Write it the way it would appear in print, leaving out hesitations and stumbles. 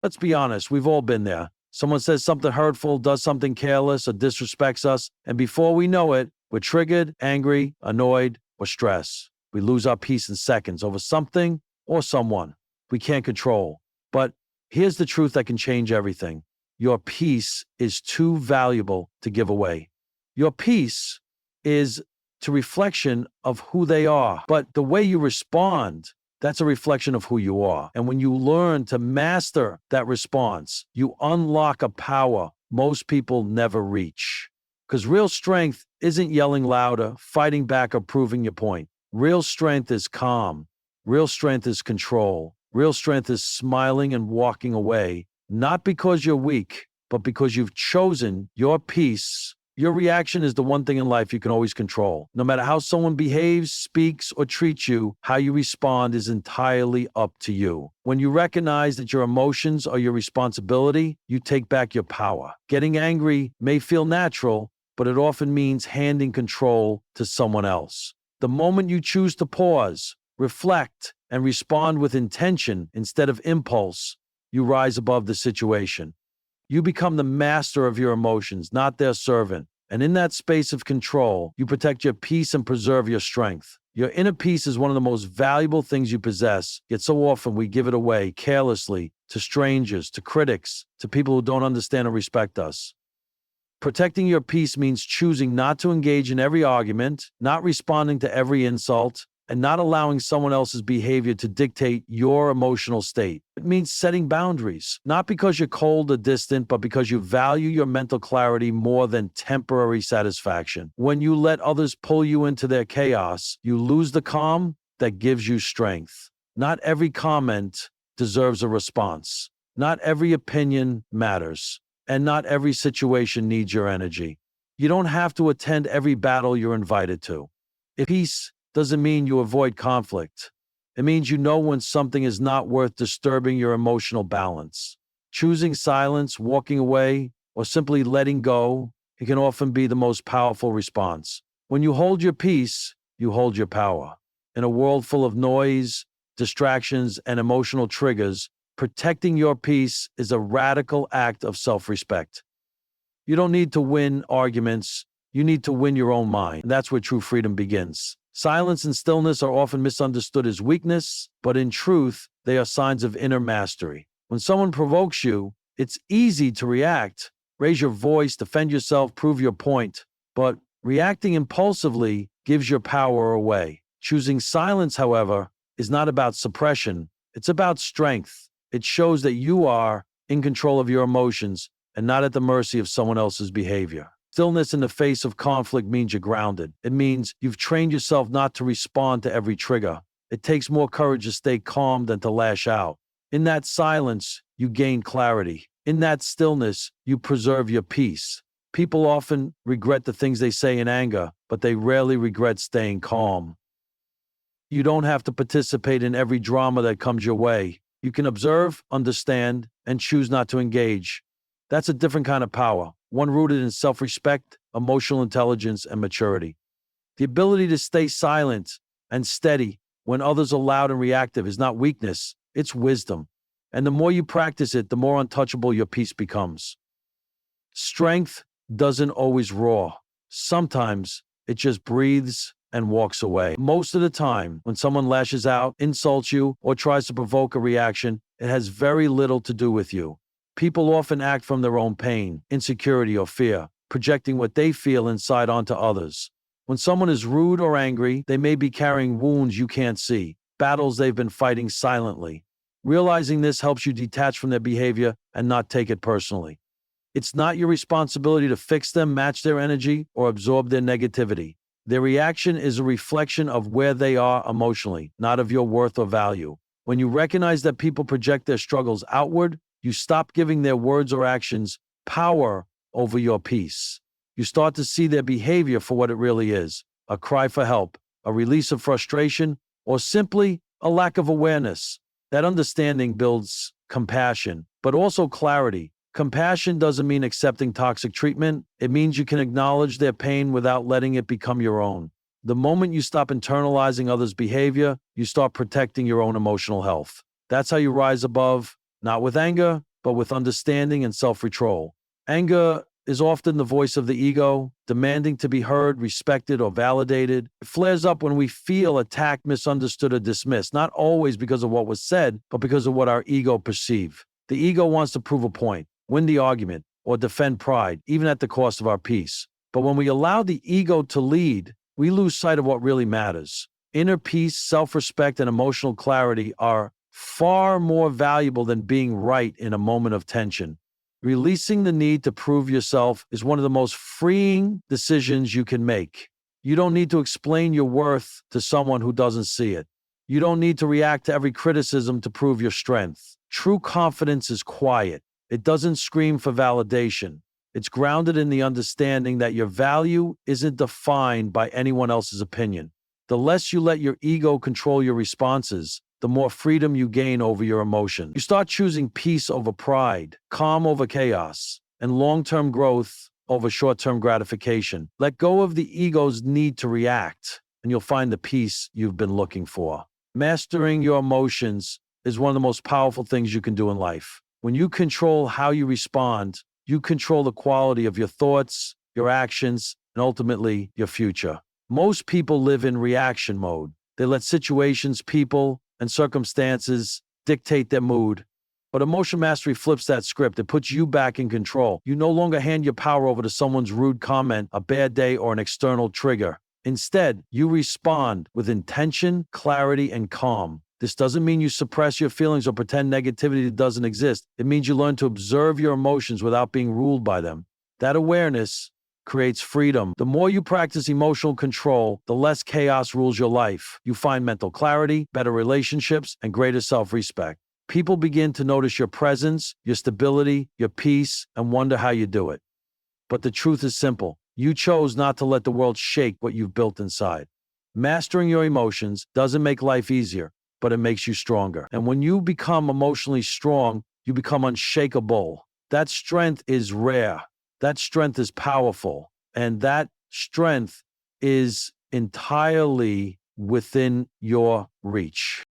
Let's be honest, we've all been there. Someone says something hurtful, does something careless, or disrespects us, and before we know it, we're triggered, angry, annoyed, or stressed. We lose our peace in seconds over something or someone we can't control. But here's the truth that can change everything. Your peace is too valuable to give away. Your peace is a reflection of who they are, but the way you respond, that's a reflection of who you are. And when you learn to master that response, you unlock a power most people never reach. Because real strength isn't yelling louder, fighting back, or proving your point. Real strength is calm. Real strength is control. Real strength is smiling and walking away, not because you're weak, but because you've chosen your peace. Your reaction is the one thing in life you can always control. No matter how someone behaves, speaks, or treats you, how you respond is entirely up to you. When you recognize that your emotions are your responsibility, you take back your power. Getting angry may feel natural, but it often means handing control to someone else. The moment you choose to pause, reflect, and respond with intention instead of impulse, you rise above the situation. You become the master of your emotions, not their servant. And in that space of control, you protect your peace and preserve your strength. Your inner peace is one of the most valuable things you possess, yet so often we give it away carelessly to strangers, to critics, to people who don't understand or respect us. Protecting your peace means choosing not to engage in every argument, not responding to every insult, and not allowing someone else's behavior to dictate your emotional state. It means setting boundaries, not because you're cold or distant, but because you value your mental clarity more than temporary satisfaction. When you let others pull you into their chaos, you lose the calm that gives you strength. Not every comment deserves a response. Not every opinion matters. And not every situation needs your energy. You don't have to attend every battle you're invited to. If peace doesn't mean you avoid conflict. It means you know when something is not worth disturbing your emotional balance. Choosing silence, walking away, or simply letting go, it can often be the most powerful response. When you hold your peace, you hold your power. In a world full of noise, distractions, and emotional triggers, protecting your peace is a radical act of self-respect. You don't need to win arguments. You need to win your own mind. And that's where true freedom begins. Silence and stillness are often misunderstood as weakness, but in truth, they are signs of inner mastery. When someone provokes you, it's easy to react, raise your voice, defend yourself, prove your point. But reacting impulsively gives your power away. Choosing silence, however, is not about suppression. It's about strength. It shows that you are in control of your emotions and not at the mercy of someone else's behavior. Stillness in the face of conflict means you're grounded. It means you've trained yourself not to respond to every trigger. It takes more courage to stay calm than to lash out. In that silence, you gain clarity. In that stillness, you preserve your peace. People often regret the things they say in anger, but they rarely regret staying calm. You don't have to participate in every drama that comes your way. You can observe, understand, and choose not to engage. That's a different kind of power, one rooted in self-respect, emotional intelligence, and maturity. The ability to stay silent and steady when others are loud and reactive is not weakness, it's wisdom. And the more you practice it, the more untouchable your peace becomes. Strength doesn't always roar. Sometimes it just breathes and walks away. Most of the time, when someone lashes out, insults you, or tries to provoke a reaction, it has very little to do with you. People often act from their own pain, insecurity, or fear, projecting what they feel inside onto others. When someone is rude or angry, they may be carrying wounds you can't see, battles they've been fighting silently. Realizing this helps you detach from their behavior and not take it personally. It's not your responsibility to fix them, match their energy, or absorb their negativity. Their reaction is a reflection of where they are emotionally, not of your worth or value. When you recognize that people project their struggles outward, you stop giving their words or actions power over your peace. You start to see their behavior for what it really is, a cry for help, a release of frustration, or simply a lack of awareness. That understanding builds compassion, but also clarity. Compassion doesn't mean accepting toxic treatment. It means you can acknowledge their pain without letting it become your own. The moment you stop internalizing others' behavior, you start protecting your own emotional health. That's how you rise above, not with anger, but with understanding and self-control. Anger is often the voice of the ego, demanding to be heard, respected, or validated. It flares up when we feel attacked, misunderstood, or dismissed, not always because of what was said, but because of what our ego perceives. The ego wants to prove a point, win the argument, or defend pride, even at the cost of our peace. But when we allow the ego to lead, we lose sight of what really matters. Inner peace, self-respect, and emotional clarity are far more valuable than being right in a moment of tension. Releasing the need to prove yourself is one of the most freeing decisions you can make. You don't need to explain your worth to someone who doesn't see it. You don't need to react to every criticism to prove your strength. True confidence is quiet. It doesn't scream for validation. It's grounded in the understanding that your value isn't defined by anyone else's opinion. The less you let your ego control your responses, the more freedom you gain over your emotions. You start choosing peace over pride, calm over chaos, and long-term growth over short-term gratification. Let go of the ego's need to react, and you'll find the peace you've been looking for. Mastering your emotions is one of the most powerful things you can do in life. When you control how you respond, you control the quality of your thoughts, your actions, and ultimately your future. Most people live in reaction mode. They let situations, people, and circumstances dictate their mood. But emotion mastery flips that script. It puts you back in control. You no longer hand your power over to someone's rude comment, a bad day, or an external trigger. Instead, you respond with intention, clarity, and calm. This doesn't mean you suppress your feelings or pretend negativity doesn't exist. It means you learn to observe your emotions without being ruled by them. That awareness creates freedom. The more you practice emotional control, the less chaos rules your life. You find mental clarity, better relationships, and greater self-respect. People begin to notice your presence, your stability, your peace, and wonder how you do it. But the truth is simple. You chose not to let the world shake what you've built inside. Mastering your emotions doesn't make life easier, but it makes you stronger. And when you become emotionally strong, you become unshakable. That strength is rare. That strength is powerful, and that strength is entirely within your reach.